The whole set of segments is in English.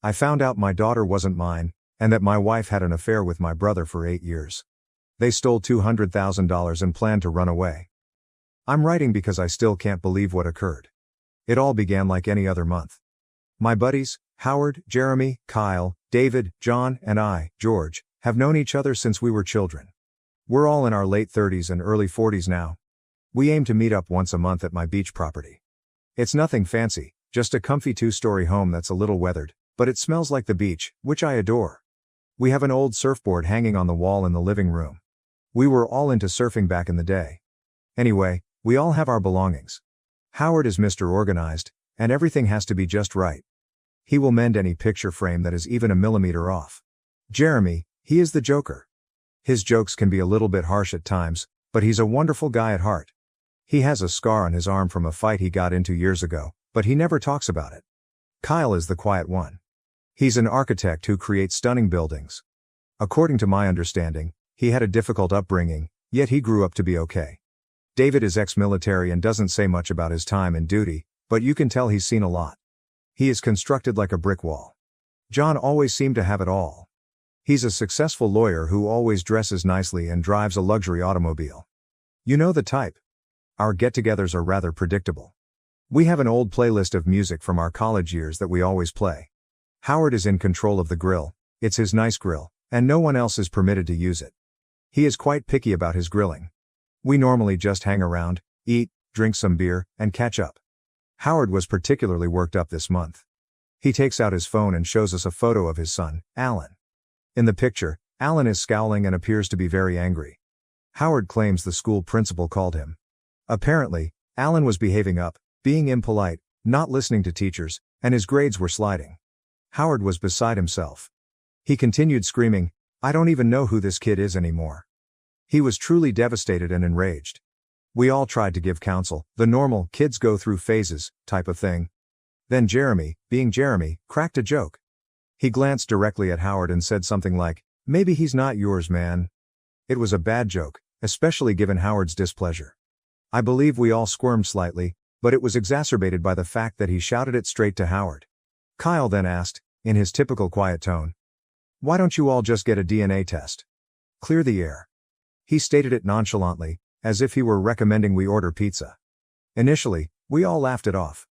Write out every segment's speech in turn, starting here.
I found out my daughter wasn't mine, and that my wife had an affair with my brother for 8 years. They stole $200,000 and planned to run away. I'm writing because I still can't believe what occurred. It all began like any other month. My buddies, Howard, Jeremy, Kyle, David, Jon, and I, George, have known each other since we were children. We're all in our late 30s and early 40s now. We aim to meet up once a month at my beach property. It's nothing fancy, just a comfy 2-story home that's a little weathered, but it smells like the beach, which I adore. We have an old surfboard hanging on the wall in the living room. We were all into surfing back in the day. Anyway, we all have our belongings. Howard is Mr. Organized, and everything has to be just right. He will mend any picture frame that is even a millimeter off. Jeremy, he is the joker. His jokes can be a little bit harsh at times, but he's a wonderful guy at heart. He has a scar on his arm from a fight he got into years ago, but he never talks about it. Kyle is the quiet one. He's an architect who creates stunning buildings. According to my understanding, he had a difficult upbringing, yet he grew up to be okay. David is ex-military and doesn't say much about his time and duty, but you can tell he's seen a lot. He is constructed like a brick wall. Jon always seemed to have it all. He's a successful lawyer who always dresses nicely and drives a luxury automobile. You know the type. Our get-togethers are rather predictable. We have an old playlist of music from our college years that we always play. Howard is in control of the grill, it's his nice grill, and no one else is permitted to use it. He is quite picky about his grilling. We normally just hang around, eat, drink some beer, and catch up. Howard was particularly worked up this month. He takes out his phone and shows us a photo of his son, Alan. In the picture, Alan is scowling and appears to be very angry. Howard claims the school principal called him. Apparently, Alan was behaving up, being impolite, not listening to teachers, and his grades were sliding. Howard was beside himself. He continued screaming, "I don't even know who this kid is anymore." He was truly devastated and enraged. We all tried to give counsel, the normal kids go through phases type of thing. Then Jeremy, being Jeremy, cracked a joke. He glanced directly at Howard and said something like, "Maybe he's not yours, man." It was a bad joke, especially given Howard's displeasure. I believe we all squirmed slightly, but it was exacerbated by the fact that he shouted it straight to Howard. Kyle then asked, in his typical quiet tone, "Why don't you all just get a DNA test? Clear the air." He stated it nonchalantly, as if he were recommending we order pizza. Initially, we all laughed it off.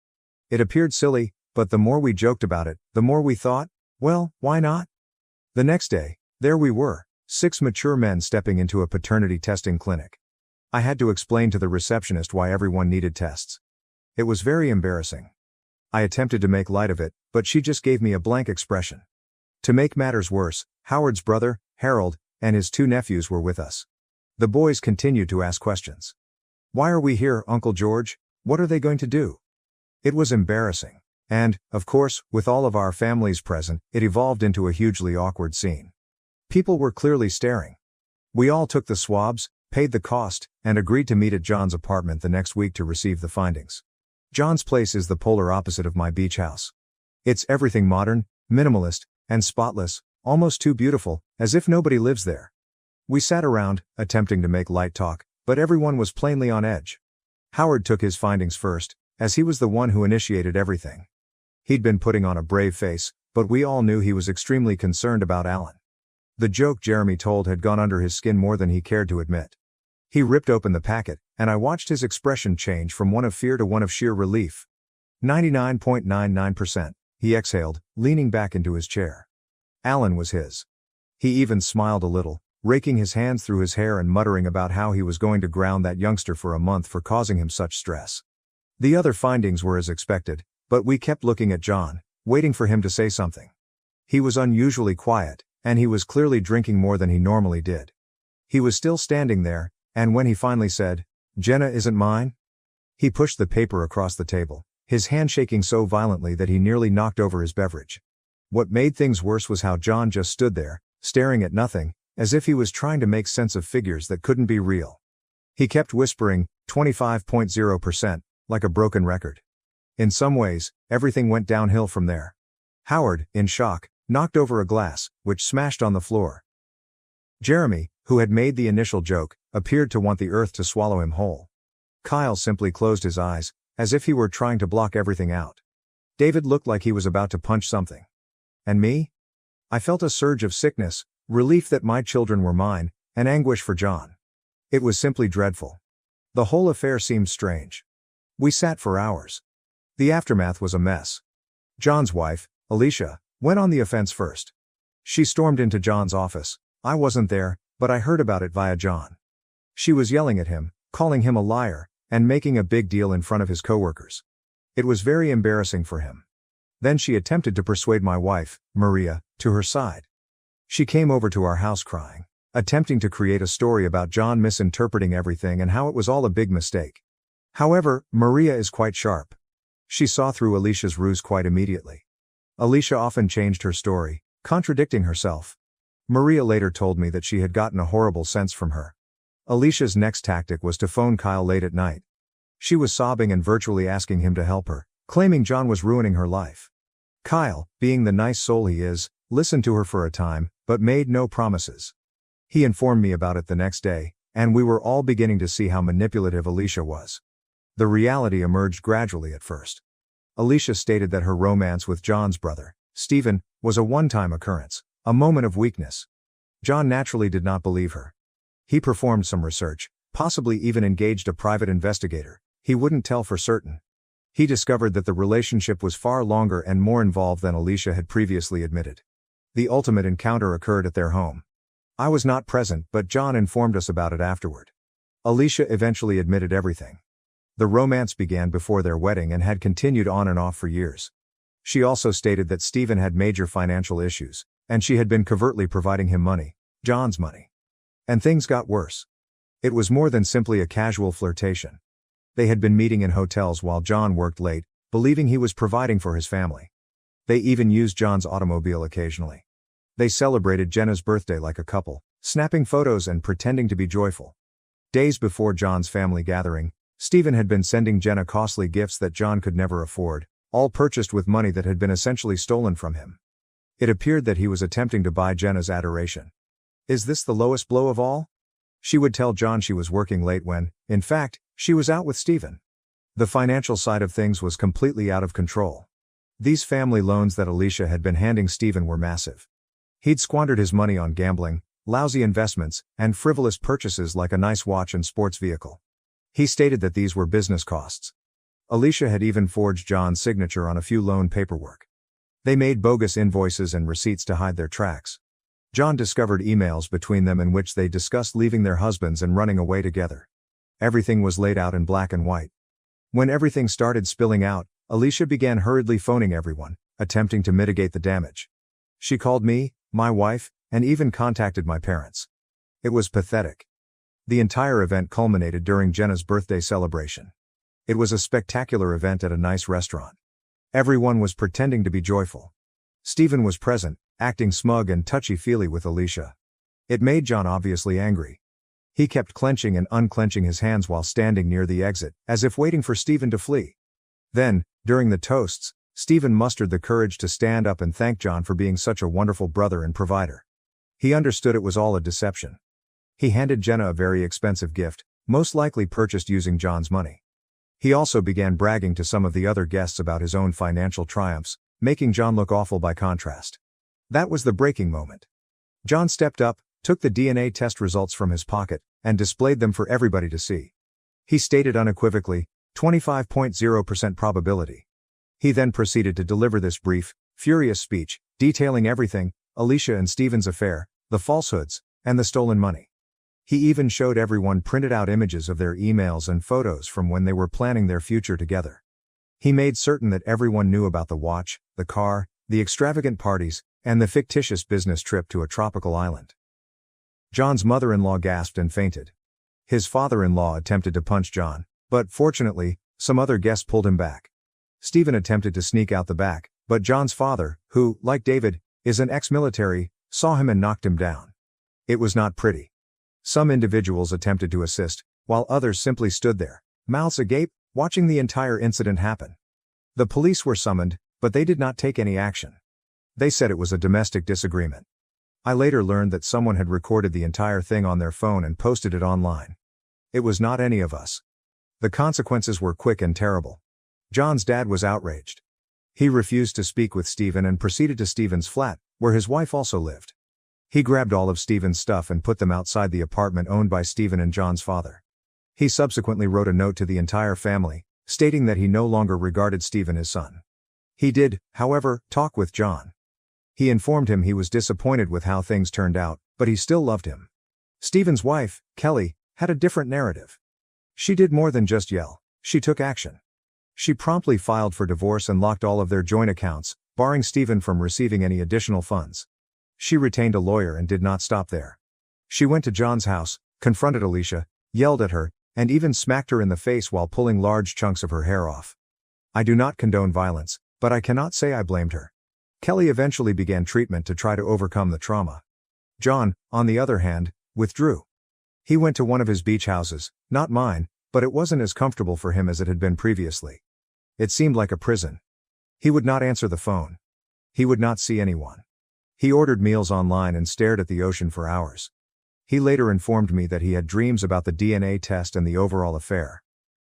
It appeared silly, but the more we joked about it, the more we thought, well, why not? The next day, there we were, 6 mature men stepping into a paternity testing clinic. I had to explain to the receptionist why everyone needed tests. It was very embarrassing. I attempted to make light of it, but she just gave me a blank expression. To make matters worse, Howard's brother, Harold, and his 2 nephews were with us. The boys continued to ask questions. "Why are we here, Uncle George? What are they going to do?" It was embarrassing. And, of course, with all of our families present, it evolved into a hugely awkward scene. People were clearly staring. We all took the swabs, paid the cost, and agreed to meet at Jon's apartment the next week to receive the findings. Jon's place is the polar opposite of my beach house. It's everything modern, minimalist, and spotless, almost too beautiful, as if nobody lives there. We sat around, attempting to make light talk, but everyone was plainly on edge. Howard took his findings first, as he was the one who initiated everything. He'd been putting on a brave face, but we all knew he was extremely concerned about Alan. The joke Jeremy told had gone under his skin more than he cared to admit. He ripped open the packet, and I watched his expression change from one of fear to one of sheer relief. 99.99%, he exhaled, leaning back into his chair. Alan was his. He even smiled a little, raking his hands through his hair and muttering about how he was going to ground that youngster for a month for causing him such stress. The other findings were as expected, but we kept looking at Jon, waiting for him to say something. He was unusually quiet, and he was clearly drinking more than he normally did. He was still standing there, and when he finally said, "Jenna isn't mine?" he pushed the paper across the table, his hand shaking so violently that he nearly knocked over his beverage. What made things worse was how Jon just stood there, staring at nothing, as if he was trying to make sense of figures that couldn't be real. He kept whispering, 25.0%, like a broken record. In some ways, everything went downhill from there. Howard, in shock, knocked over a glass, which smashed on the floor. Jeremy, who had made the initial joke, appeared to want the earth to swallow him whole. Kyle simply closed his eyes, as if he were trying to block everything out. David looked like he was about to punch something. And me? I felt a surge of sickness, relief that my children were mine, and anguish for Jon. It was simply dreadful. The whole affair seemed strange. We sat for hours. The aftermath was a mess. Jon's wife, Alicia, went on the offense first. She stormed into Jon's office. I wasn't there, but I heard about it via Jon. She was yelling at him, calling him a liar, and making a big deal in front of his coworkers. It was very embarrassing for him. Then she attempted to persuade my wife, Maria, to her side. She came over to our house crying, attempting to create a story about Jon misinterpreting everything and how it was all a big mistake. However, Maria is quite sharp. She saw through Alicia's ruse quite immediately. Alicia often changed her story, contradicting herself. Maria later told me that she had gotten a horrible sense from her. Alicia's next tactic was to phone Kyle late at night. She was sobbing and virtually asking him to help her, claiming Jon was ruining her life. Kyle, being the nice soul he is, listened to her for a time, but made no promises. He informed me about it the next day, and we were all beginning to see how manipulative Alicia was. The reality emerged gradually at first. Alicia stated that her romance with Jon's brother, Steven, was a one-time occurrence, a moment of weakness. Jon naturally did not believe her. He performed some research, possibly even engaged a private investigator. He wouldn't tell for certain. He discovered that the relationship was far longer and more involved than Alicia had previously admitted. The ultimate encounter occurred at their home. I was not present, but Jon informed us about it afterward. Alicia eventually admitted everything. The romance began before their wedding and had continued on and off for years. She also stated that Steven had major financial issues, and she had been covertly providing him money, Jon's money. And things got worse. It was more than simply a casual flirtation. They had been meeting in hotels while Jon worked late, believing he was providing for his family. They even used Jon's automobile occasionally. They celebrated Jenna's birthday like a couple, snapping photos and pretending to be joyful. Days before Jon's family gathering, Steven had been sending Jenna costly gifts that Jon could never afford, all purchased with money that had been essentially stolen from him. It appeared that he was attempting to buy Jenna's adoration. Is this the lowest blow of all? She would tell Jon she was working late when, in fact, she was out with Steven. The financial side of things was completely out of control. These family loans that Alicia had been handing Steven were massive. He'd squandered his money on gambling, lousy investments, and frivolous purchases like a nice watch and sports vehicle. He stated that these were business costs. Alicia had even forged Jon's signature on a few loan paperwork. They made bogus invoices and receipts to hide their tracks. Jon discovered emails between them in which they discussed leaving their husbands and running away together. Everything was laid out in black and white. When everything started spilling out, Alicia began hurriedly phoning everyone, attempting to mitigate the damage. She called me, my wife, and even contacted my parents. It was pathetic. The entire event culminated during Jenna's birthday celebration. It was a spectacular event at a nice restaurant. Everyone was pretending to be joyful. Steven was present, acting smug and touchy-feely with Alicia. It made Jon obviously angry. He kept clenching and unclenching his hands while standing near the exit, as if waiting for Steven to flee. Then, during the toasts, Steven mustered the courage to stand up and thank Jon for being such a wonderful brother and provider. He understood it was all a deception. He handed Jenna a very expensive gift, most likely purchased using Jon's money. He also began bragging to some of the other guests about his own financial triumphs, making Jon look awful by contrast. That was the breaking moment. Jon stepped up, took the DNA test results from his pocket, and displayed them for everybody to see. He stated unequivocally, 25.0% probability. He then proceeded to deliver this brief, furious speech, detailing everything, Alicia and Steven's affair, the falsehoods, and the stolen money. He even showed everyone printed out images of their emails and photos from when they were planning their future together. He made certain that everyone knew about the watch, the car, the extravagant parties, and the fictitious business trip to a tropical island. Jon's mother-in-law gasped and fainted. His father-in-law attempted to punch Jon, but fortunately, some other guests pulled him back. Steven attempted to sneak out the back, but Jon's father, who, like David, is an ex-military, saw him and knocked him down. It was not pretty. Some individuals attempted to assist, while others simply stood there, mouths agape, watching the entire incident happen. The police were summoned, but they did not take any action. They said it was a domestic disagreement. I later learned that someone had recorded the entire thing on their phone and posted it online. It was not any of us. The consequences were quick and terrible. Jon's dad was outraged. He refused to speak with Steven and proceeded to Steven's flat, where his wife also lived. He grabbed all of Steven's stuff and put them outside the apartment owned by Steven and Jon's father. He subsequently wrote a note to the entire family, stating that he no longer regarded Steven as son. He did, however, talk with Jon. He informed him he was disappointed with how things turned out, but he still loved him. Steven's wife, Kelly, had a different narrative. She did more than just yell, she took action. She promptly filed for divorce and locked all of their joint accounts, barring Steven from receiving any additional funds. She retained a lawyer and did not stop there. She went to Jon's house, confronted Alicia, yelled at her, and even smacked her in the face while pulling large chunks of her hair off. I do not condone violence, but I cannot say I blamed her. Kelly eventually began treatment to try to overcome the trauma. Jon, on the other hand, withdrew. He went to one of his beach houses, not mine, but it wasn't as comfortable for him as it had been previously. It seemed like a prison. He would not answer the phone. He would not see anyone. He ordered meals online and stared at the ocean for hours. He later informed me that he had dreams about the DNA test and the overall affair.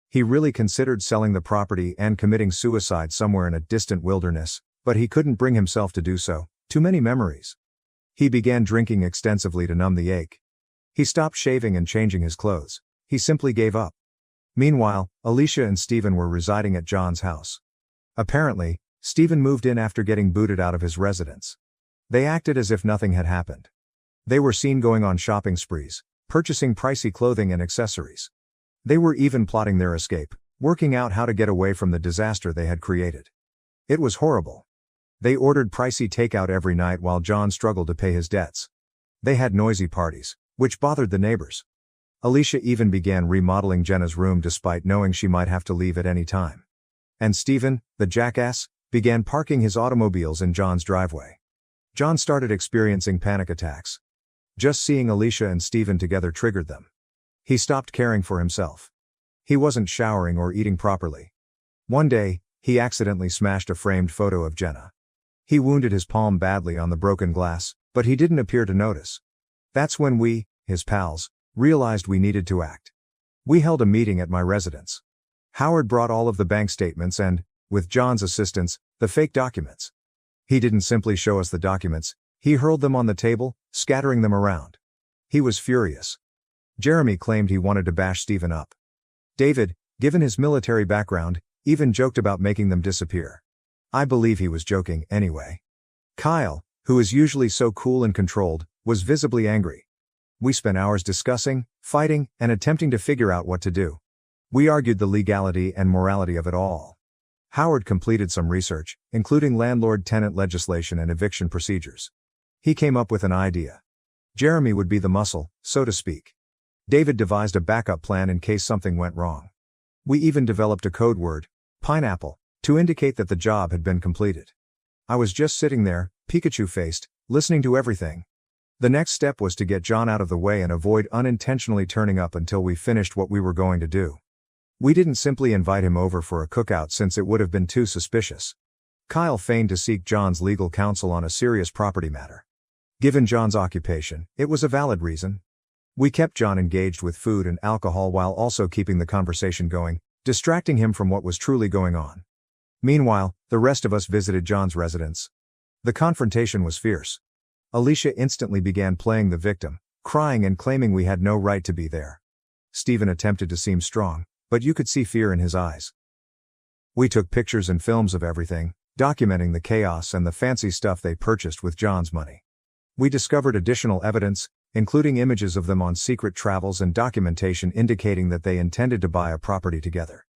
He really considered selling the property and committing suicide somewhere in a distant wilderness, but he couldn't bring himself to do so, too many memories. He began drinking extensively to numb the ache. He stopped shaving and changing his clothes. He simply gave up. Meanwhile, Alicia and Steven were residing at Jon's house. Apparently, Steven moved in after getting booted out of his residence. They acted as if nothing had happened. They were seen going on shopping sprees, purchasing pricey clothing and accessories. They were even plotting their escape, working out how to get away from the disaster they had created. It was horrible. They ordered pricey takeout every night while Jon struggled to pay his debts. They had noisy parties, which bothered the neighbors. Alicia even began remodeling Jenna's room despite knowing she might have to leave at any time. And Steven, the jackass, began parking his automobiles in Jon's driveway. Jon started experiencing panic attacks. Just seeing Alicia and Steven together triggered them. He stopped caring for himself. He wasn't showering or eating properly. One day, he accidentally smashed a framed photo of Jenna. He wounded his palm badly on the broken glass, but he didn't appear to notice. That's when we, his pals, realized we needed to act. We held a meeting at my residence. Howard brought all of the bank statements and, with Jon's assistance, the fake documents. He didn't simply show us the documents, he hurled them on the table, scattering them around. He was furious. Jeremy claimed he wanted to bash Steven up. David, given his military background, even joked about making them disappear. I believe he was joking anyway. Kyle, who is usually so cool and controlled, was visibly angry. We spent hours discussing, fighting, and attempting to figure out what to do. We argued the legality and morality of it all. Howard completed some research, including landlord-tenant legislation and eviction procedures. He came up with an idea. Jeremy would be the muscle, so to speak. David devised a backup plan in case something went wrong. We even developed a code word, pineapple, to indicate that the job had been completed. I was just sitting there, Pikachu-faced, listening to everything. The next step was to get Jon out of the way and avoid unintentionally turning up until we finished what we were going to do. We didn't simply invite him over for a cookout since it would have been too suspicious. Kyle feigned to seek Jon's legal counsel on a serious property matter. Given Jon's occupation, it was a valid reason. We kept Jon engaged with food and alcohol while also keeping the conversation going, distracting him from what was truly going on. Meanwhile, the rest of us visited Jon's residence. The confrontation was fierce. Alicia instantly began playing the victim, crying and claiming we had no right to be there. Steven attempted to seem strong, but you could see fear in his eyes. We took pictures and films of everything, documenting the chaos and the fancy stuff they purchased with Jon's money. We discovered additional evidence, including images of them on secret travels and documentation indicating that they intended to buy a property together.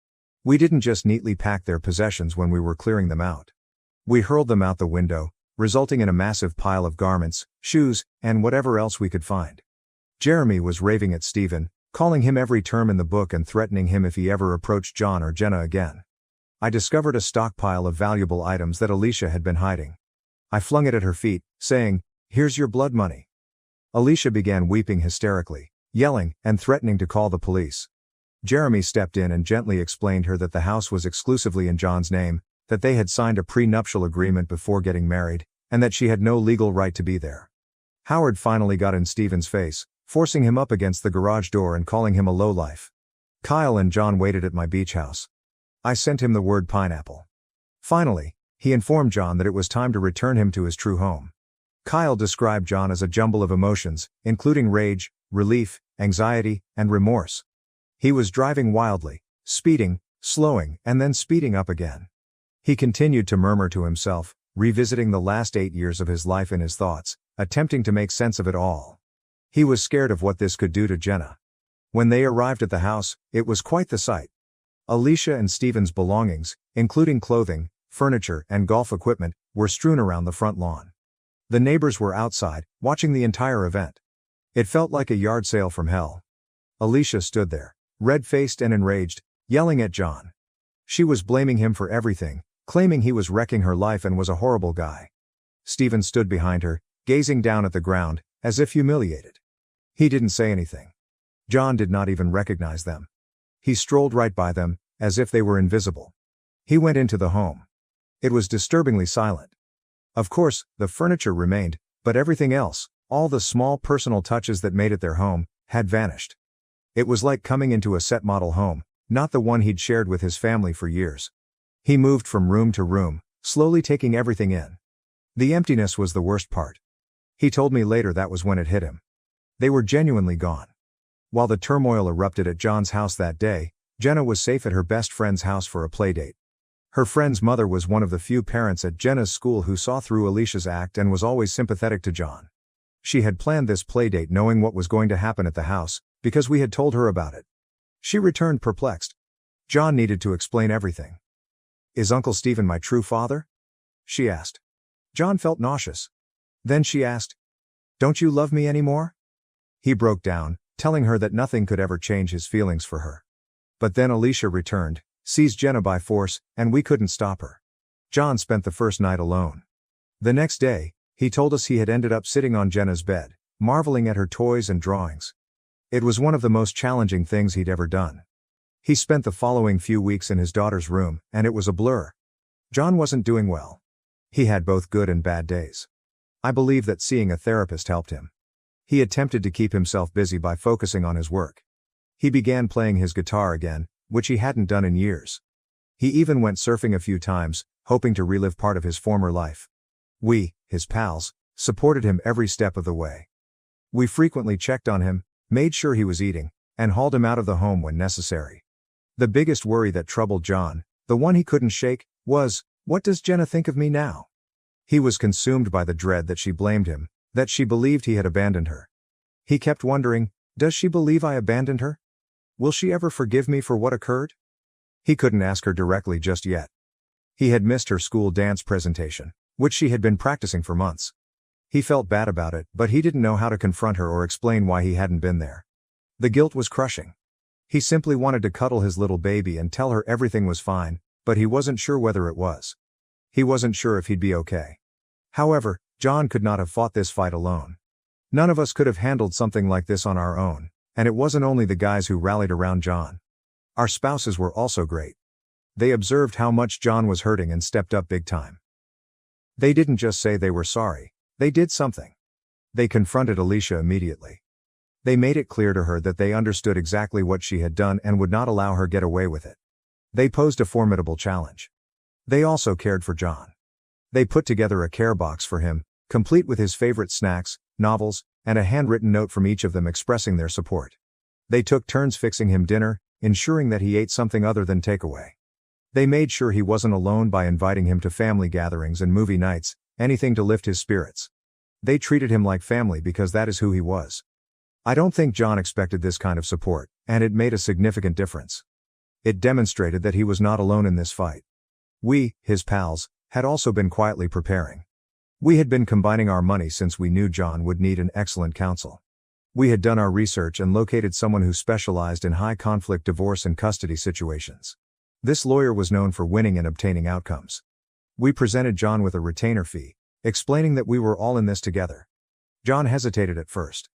We didn't just neatly pack their possessions when we were clearing them out. We hurled them out the window, resulting in a massive pile of garments, shoes, and whatever else we could find. Jeremy was raving at Steven, calling him every term in the book and threatening him if he ever approached Jon or Jenna again. I discovered a stockpile of valuable items that Alicia had been hiding. I flung it at her feet, saying, "Here's your blood money." Alicia began weeping hysterically, yelling, and threatening to call the police. Jeremy stepped in and gently explained her that the house was exclusively in Jon's name, that they had signed a prenuptial agreement before getting married, and that she had no legal right to be there. Howard finally got in Steven's face, forcing him up against the garage door and calling him a lowlife. Kyle and Jon waited at my beach house. I sent him the word pineapple. Finally, He informed Jon that it was time to return him to his true home. Kyle described Jon as a jumble of emotions, including rage, relief, anxiety, and remorse. He was driving wildly, speeding, slowing, and then speeding up again. He continued to murmur to himself, revisiting the last 8 years of his life in his thoughts, attempting to make sense of it all. He was scared of what this could do to Jenna. When they arrived at the house, it was quite the sight. Alicia and Steven's belongings, including clothing, furniture, and golf equipment, were strewn around the front lawn. The neighbors were outside, watching the entire event. It felt like a yard sale from hell. Alicia stood there, red-faced and enraged, yelling at Jon. She was blaming him for everything, claiming he was wrecking her life and was a horrible guy. Steven stood behind her, gazing down at the ground, as if humiliated. He didn't say anything. Jon did not even recognize them. He strolled right by them, as if they were invisible. He went into the home. It was disturbingly silent. Of course, the furniture remained, but everything else, all the small personal touches that made it their home, had vanished. It was like coming into a set model home, not the one he'd shared with his family for years. He moved from room to room, slowly taking everything in. The emptiness was the worst part. He told me later that was when it hit him. They were genuinely gone. While the turmoil erupted at Jon's house that day, Jenna was safe at her best friend's house for a playdate. Her friend's mother was one of the few parents at Jenna's school who saw through Alicia's act and was always sympathetic to Jon. She had planned this playdate knowing what was going to happen at the house, because we had told her about it. She returned perplexed. Jon needed to explain everything. "Is Uncle Steven my true father?" she asked. Jon felt nauseous. Then she asked, "Don't you love me anymore?" He broke down, telling her that nothing could ever change his feelings for her. But then Alicia returned, seized Jenna by force, and we couldn't stop her. Jon spent the first night alone. The next day, he told us he had ended up sitting on Jenna's bed, marveling at her toys and drawings. It was one of the most challenging things he'd ever done. He spent the following few weeks in his daughter's room, and it was a blur. Jon wasn't doing well. He had both good and bad days. I believe that seeing a therapist helped him. He attempted to keep himself busy by focusing on his work. He began playing his guitar again, which he hadn't done in years. He even went surfing a few times, hoping to relive part of his former life. We, his pals, supported him every step of the way. We frequently checked on him, made sure he was eating, and hauled him out of the home when necessary. The biggest worry that troubled Jon, the one he couldn't shake, was, what does Jenna think of me now? He was consumed by the dread that she blamed him, that she believed he had abandoned her. He kept wondering, does she believe I abandoned her? Will she ever forgive me for what occurred? He couldn't ask her directly just yet. He had missed her school dance presentation, which she had been practicing for months. He felt bad about it, but he didn't know how to confront her or explain why he hadn't been there. The guilt was crushing. He simply wanted to cuddle his little baby and tell her everything was fine, but he wasn't sure whether it was. He wasn't sure if he'd be okay. However, Jon could not have fought this fight alone. None of us could have handled something like this on our own, and it wasn't only the guys who rallied around Jon. Our spouses were also great. They observed how much Jon was hurting and stepped up big time. They didn't just say they were sorry, they did something. They confronted Alicia immediately. They made it clear to her that they understood exactly what she had done and would not allow her get away with it. They posed a formidable challenge. They also cared for Jon. They put together a care box for him, complete with his favorite snacks, novels, and a handwritten note from each of them expressing their support. They took turns fixing him dinner, ensuring that he ate something other than takeaway. They made sure he wasn't alone by inviting him to family gatherings and movie nights, anything to lift his spirits. They treated him like family because that is who he was. I don't think Jon expected this kind of support, and it made a significant difference. It demonstrated that he was not alone in this fight. We, his pals, had also been quietly preparing. We had been combining our money since we knew Jon would need an excellent counsel. We had done our research and located someone who specialized in high-conflict divorce and custody situations. This lawyer was known for winning and obtaining outcomes. We presented Jon with a retainer fee, explaining that we were all in this together. Jon hesitated at first.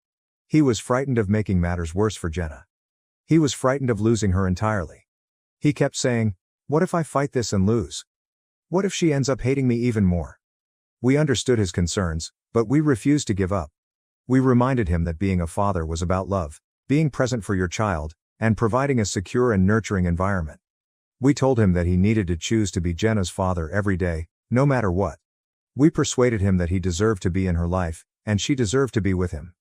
He was frightened of making matters worse for Jenna. He was frightened of losing her entirely. He kept saying, "What if I fight this and lose? What if she ends up hating me even more?" We understood his concerns, but we refused to give up. We reminded him that being a father was about love, being present for your child, and providing a secure and nurturing environment. We told him that he needed to choose to be Jenna's father every day, no matter what. We persuaded him that he deserved to be in her life, and she deserved to be with him.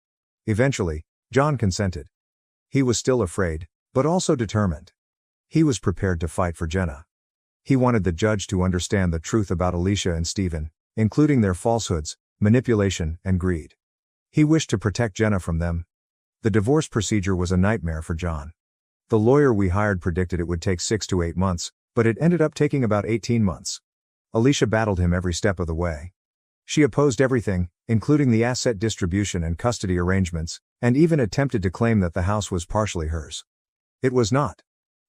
Eventually, Jon consented. He was still afraid, but also determined. He was prepared to fight for Jenna. He wanted the judge to understand the truth about Alicia and Steven, including their falsehoods, manipulation, and greed. He wished to protect Jenna from them. The divorce procedure was a nightmare for Jon. The lawyer we hired predicted it would take 6 to 8 months, but it ended up taking about 18 months. Alicia battled him every step of the way. She opposed everything, including the asset distribution and custody arrangements, and even attempted to claim that the house was partially hers. It was not.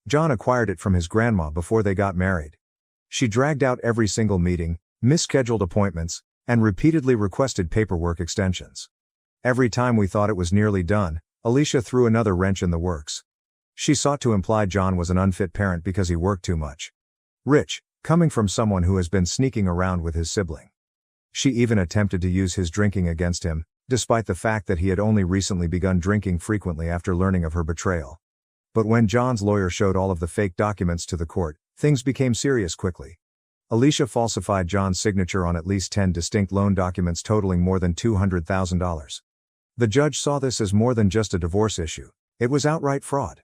Jon acquired it from his grandma before they got married. She dragged out every single meeting, misscheduled appointments, and repeatedly requested paperwork extensions. Every time we thought it was nearly done, Alicia threw another wrench in the works. She sought to imply Jon was an unfit parent because he worked too much. Rich, coming from someone who has been sneaking around with his sibling. She even attempted to use his drinking against him, despite the fact that he had only recently begun drinking frequently after learning of her betrayal. But when Jon's lawyer showed all of the fake documents to the court, things became serious quickly. Alicia falsified Jon's signature on at least 10 distinct loan documents totaling more than $200,000. The judge saw this as more than just a divorce issue. It was outright fraud.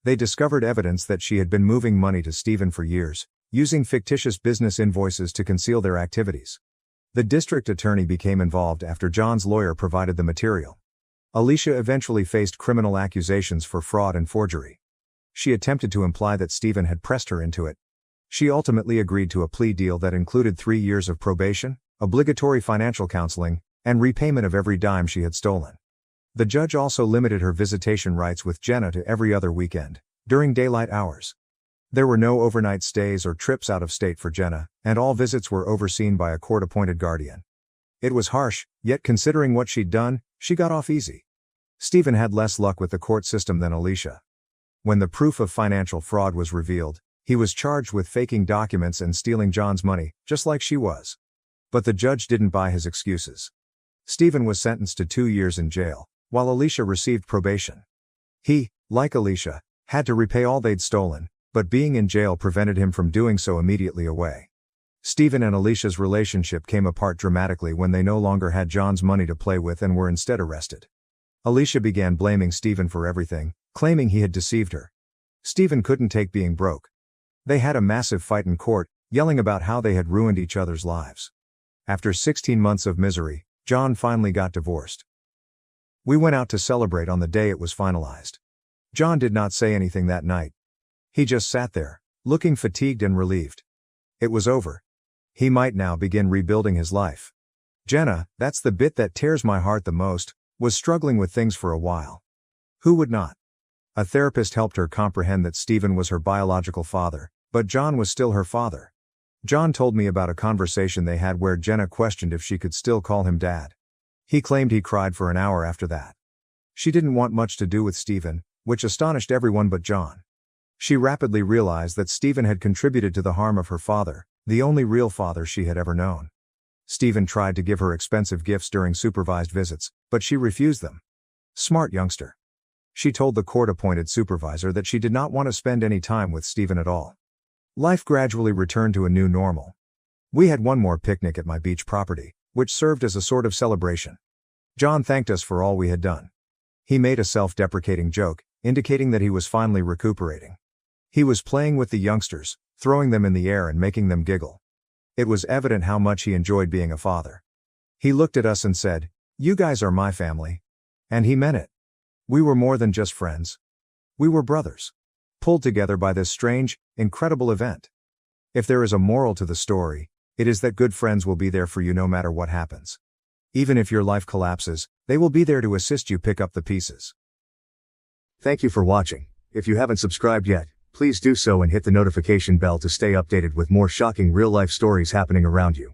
They discovered evidence that she had been moving money to Steven for years, using fictitious business invoices to conceal their activities. The district attorney became involved after Jon's lawyer provided the material. Alicia eventually faced criminal accusations for fraud and forgery. She attempted to imply that Steven had pressed her into it. She ultimately agreed to a plea deal that included 3 years of probation, obligatory financial counseling, and repayment of every dime she had stolen. The judge also limited her visitation rights with Jenna to every other weekend, during daylight hours. There were no overnight stays or trips out of state for Jenna, and all visits were overseen by a court-appointed guardian. It was harsh, yet considering what she'd done, she got off easy. Steven had less luck with the court system than Alicia. When the proof of financial fraud was revealed, he was charged with faking documents and stealing Jon's money, just like she was. But the judge didn't buy his excuses. Steven was sentenced to 2 years in jail, while Alicia received probation. He, like Alicia, had to repay all they'd stolen, but being in jail prevented him from doing so immediately away. Steven and Alicia's relationship came apart dramatically when they no longer had Jon's money to play with and were instead arrested. Alicia began blaming Steven for everything, claiming he had deceived her. Steven couldn't take being broke. They had a massive fight in court, yelling about how they had ruined each other's lives. After 16 months of misery, Jon finally got divorced. We went out to celebrate on the day it was finalized. Jon did not say anything that night. He just sat there, looking fatigued and relieved. It was over. He might now begin rebuilding his life. Jenna, that's the bit that tears my heart the most, was struggling with things for a while. Who would not? A therapist helped her comprehend that Steven was her biological father, but Jon was still her father. Jon told me about a conversation they had where Jenna questioned if she could still call him dad. He claimed he cried for an hour after that. She didn't want much to do with Steven, which astonished everyone but Jon. She rapidly realized that Steven had contributed to the harm of her father, the only real father she had ever known. Steven tried to give her expensive gifts during supervised visits, but she refused them. Smart youngster. She told the court-appointed supervisor that she did not want to spend any time with Steven at all. Life gradually returned to a new normal. We had one more picnic at my beach property, which served as a sort of celebration. Jon thanked us for all we had done. He made a self-deprecating joke, indicating that he was finally recuperating. He was playing with the youngsters, throwing them in the air and making them giggle. It was evident how much he enjoyed being a father. He looked at us and said, "You guys are my family." And he meant it. We were more than just friends. We were brothers. Pulled together by this strange, incredible event. If there is a moral to the story, it is that good friends will be there for you no matter what happens. Even if your life collapses, they will be there to assist you pick up the pieces. Thank you for watching. If you haven't subscribed yet, please do so and hit the notification bell to stay updated with more shocking real-life stories happening around you.